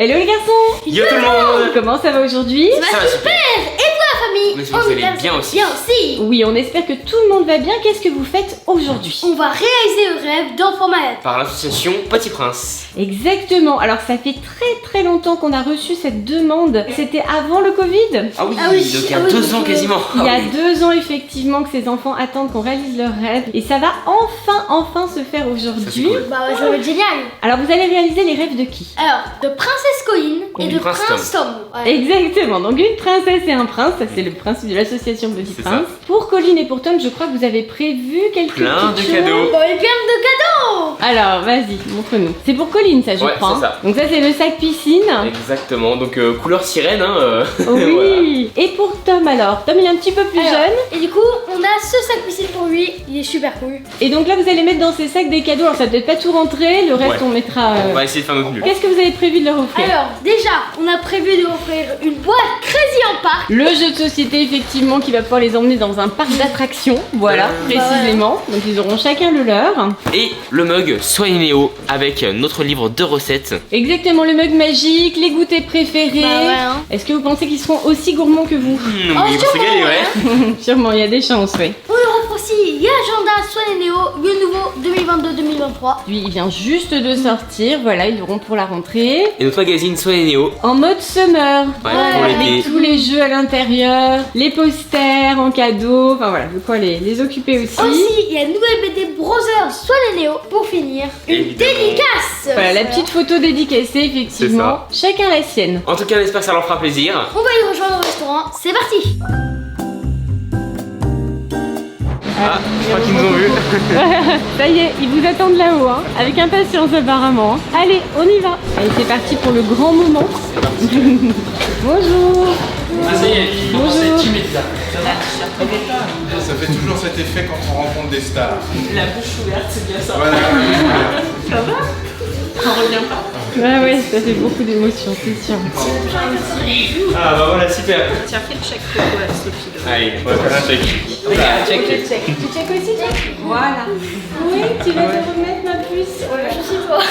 Hello les garçons! Yo tout le monde! Comment ça va aujourd'hui? Ça va super! Et vous la famille? Mais vous allez bien aussi. Bien aussi! Oui, on espère que tout le monde va bien. Qu'est-ce que vous faites aujourd'hui? On va réaliser le rêve d'enfant malade. Par l'association Petit Prince. Exactement. Alors ça fait très longtemps qu'on a reçu cette demande. C'était avant le Covid? Ah oui, Ah oui, donc il y a ah oui, 2 ans donc, quasiment. Il y a Ah oui. 2 ans effectivement que ces enfants attendent qu'on réalise leur rêve. Et ça va enfin se faire aujourd'hui. cool. Bah ouais, ça va être génial. Alors vous allez réaliser les rêves de qui? Alors, de Princesse Colline et du de Prince Prince Tom. Ouais. Exactement, donc une princesse et un prince, ça c'est le principe de l'association Petit C'est Prince. Pour Colline et pour Tom, je crois que vous avez prévu quelques Plein de petites cadeaux. choses. Bon, et plein de cadeaux. Alors vas-y, montre-nous. C'est pour Colline ça je Ouais, crois. c'est ça. Donc ça c'est le sac piscine. Exactement, donc couleur sirène hein. Oui. Et pour Tom alors, Tom il est un petit peu plus Alors, jeune. Et du coup, on a ce sac piscine pour lui. Il est super cool. Et donc là vous allez mettre dans ces sacs des cadeaux. Alors ça va peut-être pas tout rentrer, le reste Ouais. on mettra... On va essayer de faire notre mieux. Qu'est-ce que vous avez prévu de leur offrir? Alors, déjà, on a prévu de offrir une boîte Crazy en parc. Le jeu de société effectivement qui va pouvoir les emmener dans un parc d'attractions, voilà, précisément. Donc ils auront chacun le leur. Et le mug Soignez Néo avec notre livre de recettes. Exactement, le mug magique, les goûters préférés. Bah ouais, hein. Est-ce que vous pensez qu'ils seront aussi gourmands que vous? Oui, Oh, ils vont se sûrement, régaler, ouais. Sûrement, il y a des chances, oui. On leur offre aussi l'agenda Soignez Néo, le nouveau 2022-2023. Lui, il vient juste de sortir, voilà, ils l'auront pour la rentrée. Et notre magazine Soignez Néo. En mode summer, Ouais, pour avec l'été. tous les jeux à l'intérieur, les posters en cadeau, enfin voilà, de quoi les occuper aussi. Aussi, il y a une nouvelle BD Brothers Soignez Néo pour finir. Une Évidemment. dédicace. Voilà, la petite photo dédicacée, effectivement. Chacun la sienne. En tout cas, on espère que ça leur fera plaisir. On va y rejoindre au restaurant. C'est parti. Ah, je crois qu'ils nous ont vus. Ça y est, ils vous attendent là-haut, hein, avec impatience apparemment. hein. Allez, on y va. Allez, c'est parti pour le grand moment. Bonjour. Ah, ça y est, Bonjour. Ça fait toujours cet effet quand on rencontre des stars. La bouche ouverte, c'est bien ça. Voilà, Ah ouais, ça fait beaucoup d'émotions, c'est sûr. Ah bah voilà, super. Tiens, fais le check photo à Sophie. Allez, on va faire un check. Check. Tu check aussi, Jack? Voilà. Oui, tu vas te remettre ma puce. Je sais pas.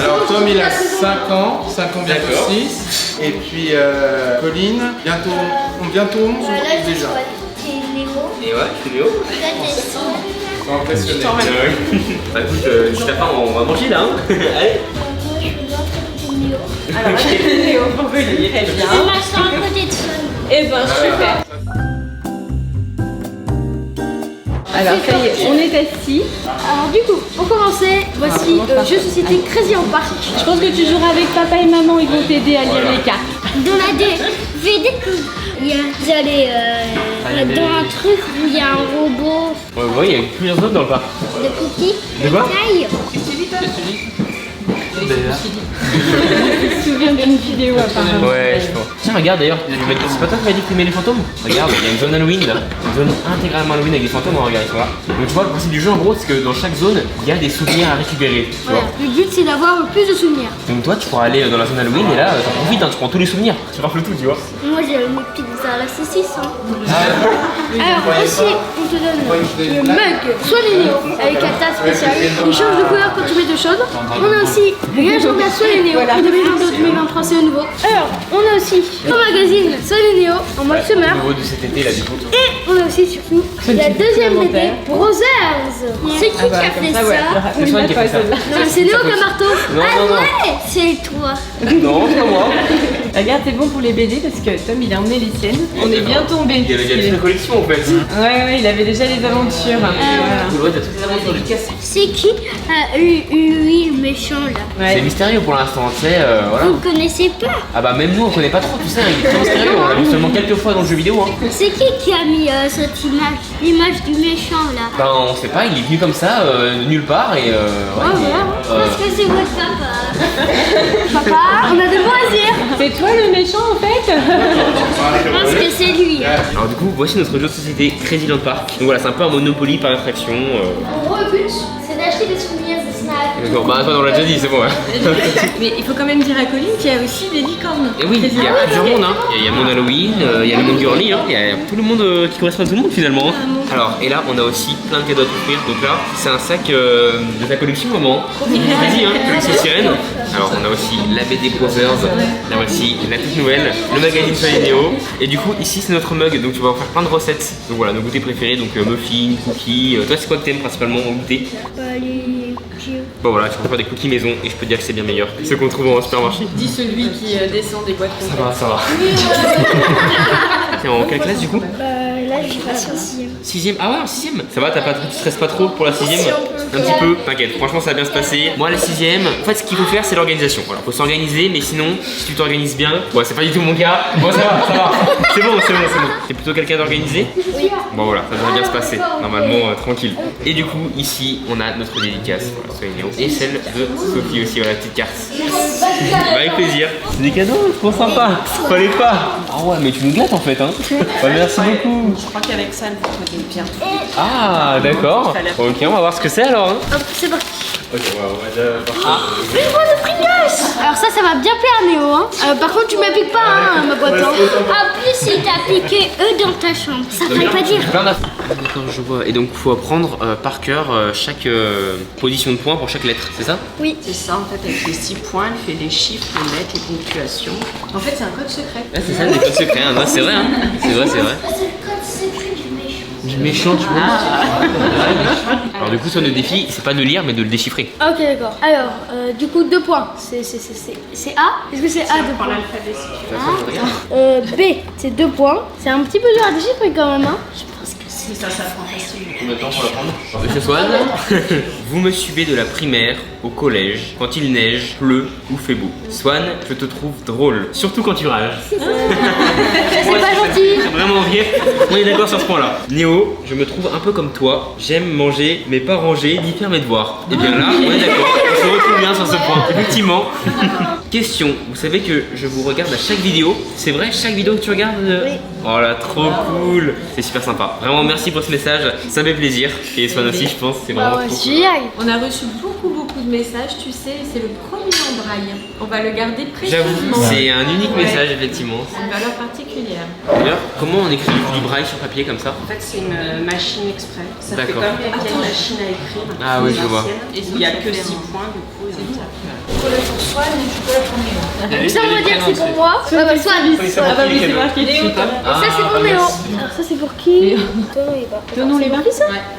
Alors Tom il a 5 ans bientôt D'accord. 6. Et puis Colline, bientôt 11 ou déjà. Et ouais, je suis Néo. Ils sont impressionnés. Bah écoute, juste après on va manger là. Hein. Allez. Alors, Léo, pour venir, très bien. Eh ben, super. Alors, ça y est, on est assis. Alors du coup, pour commencer, voici jeu de société Crazy en parc. Je pense que tu joueras avec papa et maman, ils vont t'aider à lire les cartes. Dans la DVD, il y a dans un truc où il y a un robot Ouais, il y a plusieurs zones dans le parc. de cookies, De quoi taille. Je me souviens d'une vidéo apparemment. Ouais, je pense. Tiens, regarde d'ailleurs, c'est pas toi qui m'as dit que t'aimais les fantômes? Regarde, il y a une zone Halloween là. Une zone intégralement Halloween avec des fantômes, regarde, tu vois. Donc tu vois, le principe du jeu en gros, c'est que dans chaque zone, il y a des souvenirs à récupérer. Tu vois. Voilà. Le but c'est d'avoir le plus de souvenirs. Donc toi, tu pourras aller dans la zone Halloween et là, t'en profites, hein, tu prends tous les souvenirs. Tu rafles tout, tu vois. Moi j'ai une pizza à la saucisse. Hein. Alors aussi, on te donne le mug Soignez Néo avec la tasse spéciale. Il change de couleur quand tu mets de chaude. On a aussi l'agenda Soignez Néo pour 2022-2023, c'est au nouveau. Alors, on a aussi le magazine Soignez Néo en mode summer. Nouveau de cet été là, du coup. Et on a aussi surtout la deuxième BD Brothers. C'est qui a fait ça? C'est Swan qui a fait ça. Non, c'est Néo Camarto. Non, non, non. Ouais, c'est toi. Non, c'est pas moi. Regarde, c'est bon pour les BD parce que Tom il a emmené les siennes. On est bien tombé. Il y avait toute la collection en fait. Ouais, il avait déjà les aventures. Voilà. Ouais, t'as toutes les aventures du casse. C'est qui lui le méchant là? C'est Ouais. mystérieux pour l'instant, tu sais, voilà. Vous le connaissez pas? Ah bah même nous on connaît pas trop, tu sais, il est très mystérieux, on l'a vu seulement quelques fois dans le jeu vidéo hein. C'est qui a mis cette image, l'image du méchant là? Ben on sait pas, il est venu comme ça, de nulle part et Parce que c'est votre papa. Papa, on a des loisirs. C'est toi le méchant en fait? Parce que c'est lui. Alors du coup, voici notre jeu de société Crazy Land Park. Donc voilà, c'est un peu un Monopoly par attraction. En gros, le but c'est d'acheter des souvenirs, des snacks. D'accord, bah toi on l'a déjà dit, c'est bon ouais. Mais il faut quand même dire à Colline qu'il y a aussi des licornes. Et oui, il y a plusieurs mondes hein. Il y a le monde Halloween, il y a le monde Girly, hein. Il y a tout le monde qui correspond à tout le monde finalement. Alors, et là on a aussi plein de cadeaux à t'offrir. Donc là, c'est un sac de ta collection maman. Vas-y hein, collection sirène. Alors on a aussi la BD Brothers, là voici la toute nouvelle, le magazine Soleil et Néo. Et du coup ici c'est notre mug, donc tu vas en faire plein de recettes. Donc voilà, nos goûters préférés, donc muffins, cookies. Toi c'est quoi que t'aimes principalement en goûter? Les cookies. Bon voilà, tu peux faire des cookies maison et je peux te dire que c'est bien meilleur. Ceux qu'on trouve en supermarché. Dis celui qui descend des boîtes Ça va, ça va. T'es en quelle classe du coup? Là, j'ai passé en 6ème. 6ème. Ah ouais, en 6ème. Ça va, tu stresses pas trop pour la 6ème? Un petit peu, t'inquiète, franchement ça va bien se passer. Moi la 6ème, en fait ce qu'il faut faire c'est l'organisation. Voilà, faut s'organiser, mais sinon si tu t'organises bien, ouais c'est pas du tout mon cas. Bon ça va, ça va. C'est bon. T'es plutôt quelqu'un d'organisé? Oui. Bon voilà, ça devrait bien se passer. Normalement tranquille. Et du coup ici on a notre dédicace, voilà, Soleil Néo, et celle de Sophie aussi, voilà, petite carte. Bah, avec plaisir. C'est des cadeaux, trop sympa. Fallait pas. Ah ouais mais tu nous gâtes en fait hein. Bah, merci beaucoup. Je crois qu'avec ça, elle peut connaître bien. Ah d'accord. Ok, on va voir ce que c'est alors. Hein. Hop, c'est parti. Ok, ouais, Une boîte de Pringles. Alors ça va bien plaire Néo. Hein. Par contre, tu m'appliques pas hein, ma boîte. Hein. En plus, il t'a piqué eux dans ta chambre. Ça ne veut pas dire. D'accord, je vois. Et donc, il faut apprendre par cœur chaque position de points pour chaque lettre, c'est ça? Oui. C'est ça, en fait, avec les 6 points, elle fait les chiffres, les lettres, les ponctuations. En fait, c'est un code secret. Ah, c'est ça, des codes secrets. Hein. C'est vrai, hein. C'est vrai. C'est le code secret du méchant. Du méchant, tu vois. Alors, du coup, sur le défi, c'est pas de lire, mais de le déchiffrer. Ok d'accord. Alors du coup 2 points. C'est A. Est-ce que c'est A 2 Prends points? l'alphabet si tu veux. B c'est 2 points. C'est un petit peu dur à déchiffrer quand même. Hein. Je pense que c'est. Ça prend facile. Combien de temps pour l'apprendre? Monsieur Swan, vous me suivez de la primaire au collège quand il neige, pleut ou fait beau. Swan, je te trouve drôle, surtout quand tu rages. C'est pas gentil. C'est vraiment rire. On est d'accord sur ce point-là. Néo, je me trouve un peu comme toi. J'aime manger, mais pas ranger, ni faire mes devoirs. Et bien là, on est d'accord. On se retrouve bien sur ce point. Effectivement. Question, vous savez que je vous regarde à chaque vidéo. C'est vrai, chaque vidéo que tu regardes Oui. Oh là, trop cool. C'est super sympa. Vraiment, merci pour ce message. Ça me fait plaisir. Et Swan aussi, je pense. C'est vraiment Bah ouais, trop cool. génial. On a reçu beaucoup de messages, tu sais, c'est le premier en braille. On va le garder J'avoue, précieusement. c'est un unique Ouais. message, effectivement. C'est une valeur particulière. D'ailleurs, comment on écrit du braille sur papier comme ça? En fait, c'est une machine exprès. Ça fait D'accord. comme une vieille machine à écrire. Ah oui, je vois. Et il n'y a que 6 points, du coup. Ça on va dire que c'est pour moi. Ouais, bah, Swan. Ah bah oui, c'est marqué dessus. Et ça c'est pour Néo. Alors ça c'est pour qui? Donnons les mains.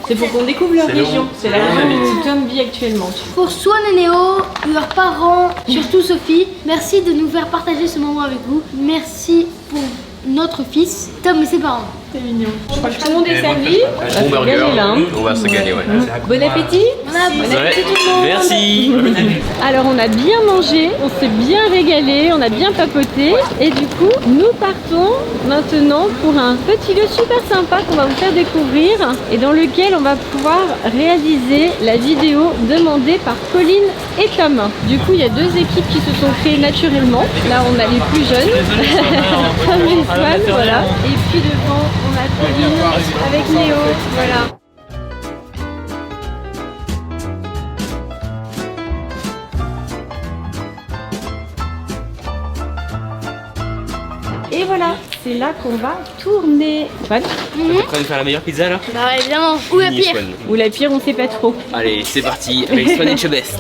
C'est pour qu'on découvre leur région. C'est la région où Tom vit actuellement. Pour Swan et Néo, leurs parents, surtout Sophie, merci de nous faire partager ce moment avec vous. Merci pour notre fils, Tom et ses parents. C'est mignon. Je crois que tout le monde est servi. Bon burger. Gagnez là, hein. On va se galer, ouais. Bon appétit. Bon Ouais. Merci. Alors on a bien mangé, on s'est bien régalé, on a bien papoté et du coup nous partons maintenant pour un petit lieu super sympa qu'on va vous faire découvrir et dans lequel on va pouvoir réaliser la vidéo demandée par Colline et Tom. Du coup il y a 2 équipes qui se sont créées naturellement. Là on a les plus jeunes, Tom et Swan, voilà. Et puis devant on a Colline avec Néo, voilà. Et voilà, c'est là qu'on va tourner. Swan T'es prêt de faire la meilleure pizza là? Bah évidemment. Ou la Fini, pire. Swan. ou la pire, on sait pas trop. Allez, c'est parti avec Swan et Chebest.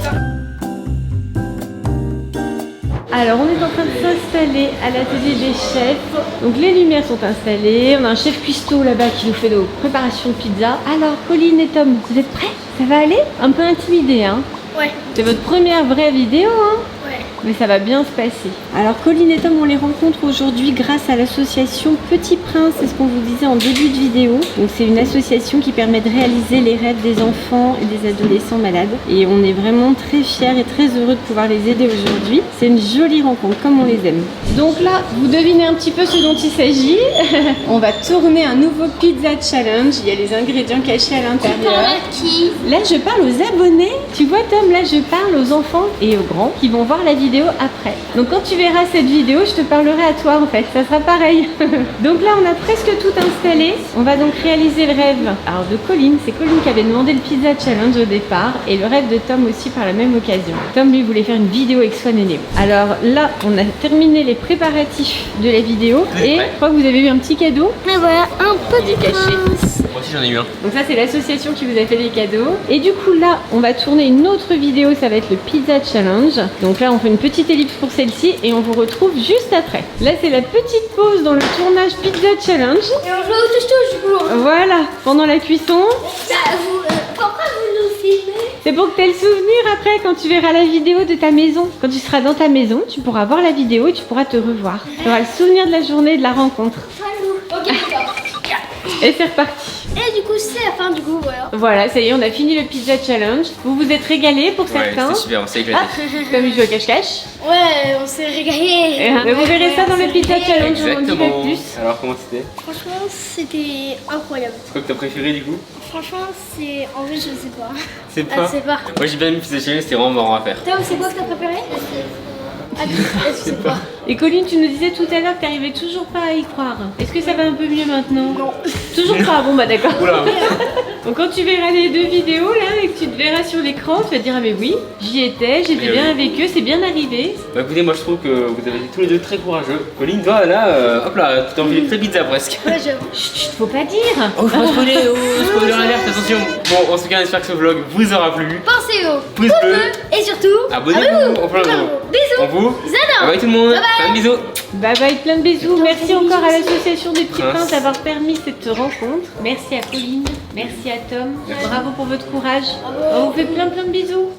Alors on est en train de s'installer à l'atelier des chefs. Donc les lumières sont installées. On a un chef cuistot là-bas qui nous fait nos préparations de pizza. Alors Colline et Tom, vous êtes prêts? Ça va aller? Un peu intimidé, hein? Ouais. C'est votre première vraie vidéo, hein? Ouais. Mais ça va bien se passer. Alors Colline et Tom, on les rencontre aujourd'hui grâce à l'association Petit Prince, c'est ce qu'on vous disait en début de vidéo. Donc c'est une association qui permet de réaliser les rêves des enfants et des adolescents malades. Et on est vraiment très fiers et très heureux de pouvoir les aider aujourd'hui. C'est une jolie rencontre, comme on les aime. Donc là, vous devinez un petit peu ce dont il s'agit. On va tourner un nouveau pizza challenge. Il y a les ingrédients cachés à l'intérieur. Qui? Là, je parle aux abonnés. Tu vois, Tom, là, je parle aux enfants et aux grands qui vont voir la vidéo après. Donc, quand tu verras cette vidéo, je te parlerai à toi, en fait. Ça sera pareil. Donc là, on a presque tout installé. On va donc réaliser le rêve. Alors, de Colline. C'est Colline qui avait demandé le pizza challenge au départ. Et le rêve de Tom aussi par la même occasion. Tom, lui, voulait faire une vidéo avec Swan et Néo. Alors là, on a terminé les préparatifs de la vidéo. Et je crois que vous avez eu un petit cadeau. Et voilà, un petit caché. prince. Moi aussi j'en ai eu un. Donc ça c'est l'association qui vous a fait les cadeaux. Et du coup là on va tourner une autre vidéo, ça va être le Pizza Challenge. Donc là on fait une petite ellipse pour celle-ci et on vous retrouve juste après. Là c'est la petite pause dans le tournage Pizza Challenge. Et on joue au touche-touche du coup. Voilà, pendant la cuisson. Pourquoi vous nous filmez? C'est pour que tu aies le souvenir après quand tu verras la vidéo de ta maison. Quand tu seras dans ta maison, tu pourras voir la vidéo et tu pourras te revoir. Tu auras le souvenir de la journée et de la rencontre. Ok, d'accord. Et c'est reparti. Et du coup, c'est la fin du coup, voilà. Voilà, ça y est, on a fini le Pizza Challenge. Vous vous êtes régalés pour Ouais, certains. c'était super, on s'est éclaté. Comme ils jouent au cache-cache. Ouais, on s'est régalé. Mais vous verrez ça dans le Pizza Challenge, on en dit pas Exactement. plus. Alors comment c'était? Franchement, c'était incroyable. C'est quoi que t'as préféré du coup? Franchement, c'est. En vrai, je sais pas. C'est Ah, je sais pas. Moi j'ai bien aimé Pizza Challenge, c'était vraiment marrant à faire. Tom, c'est quoi que t'as préféré? Ah, je sais pas. Et Colline, tu nous disais tout à l'heure que t'arrivais toujours pas à y croire. Est-ce que ça va un peu mieux maintenant? Non. Toujours pas, bon bah d'accord. Oula. Donc quand tu verras les deux vidéos là et que tu te verras sur l'écran, tu vas te dire ah mais oui, j'y étais, j'étais Oui, bien oui. avec eux, c'est bien arrivé. Bah écoutez, moi je trouve que vous avez été tous les deux très courageux. Colline, toi là, hop là, tu t'en fais une vraie pizza presque. Ouais, j'avoue. Chut, chut, faut pas dire. Oh, faut pas spoiler, oh, spoiler alerte, attention. Bon, en tout cas, on espère que ce vlog vous aura plu. Pensez au Pouce bleu. et surtout, Abonnez-vous, on fait un gros. Bisous. On vous. J'adore. Bye bye tout le monde. Bye bye. Plein de bisous. Bye bye, plein de bisous. Merci encore à l'association des petits Prince. princes d'avoir permis cette rencontre. Merci à Colline, merci à Tom. Bravo pour votre courage. On vous fait plein de bisous.